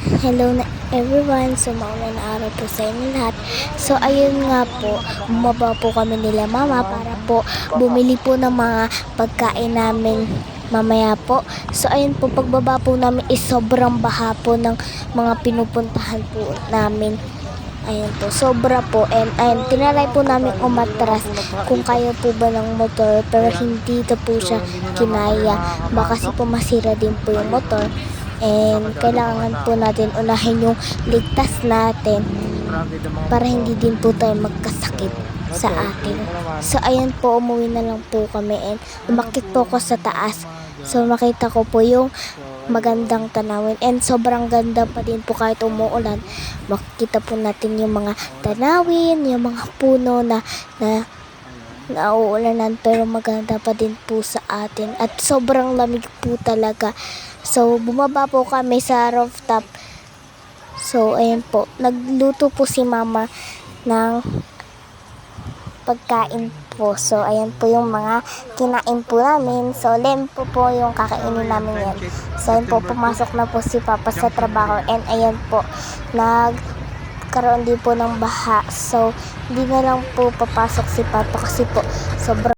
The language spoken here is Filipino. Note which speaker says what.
Speaker 1: Hello na everyone. So, maulan na araw po sa inyo lahat. So, ayun nga po, bumaba po kami nila mama para po bumili po ng mga pagkain namin mamaya po. So, ayun po, pagbaba po namin is sobrang baha po ng mga pinupuntahan po namin. Ayan po, sobra po. And ayun, tinalay po namin umatras kung kaya po ba ng motor. Pero hindi ito po siya kinaya. Baka kasi po masira din po yung motor. And kailangan po natin unahin yung ligtas natin para hindi din po tayo magkasakit sa atin. So ayan po, umuwi na lang po kami and umakyat po ako sa taas. So makita ko po yung magandang tanawin and sobrang ganda pa din po kahit umuulan. Makikita po natin yung mga tanawin, yung mga puno na nauulanan pero maganda pa din po sa atin at sobrang lamig po talaga. So bumaba po kami sa rooftop. So ayan po, nagluto po si mama ng pagkain po. So ayan po yung mga kinain po namin. So lempo po yung kakainin namin yan. So ayan po, pumasok na po si papa sa trabaho and ayan po, nagkaroon din po ng baha. So hindi na lang po papasok si papa kasi po sobrang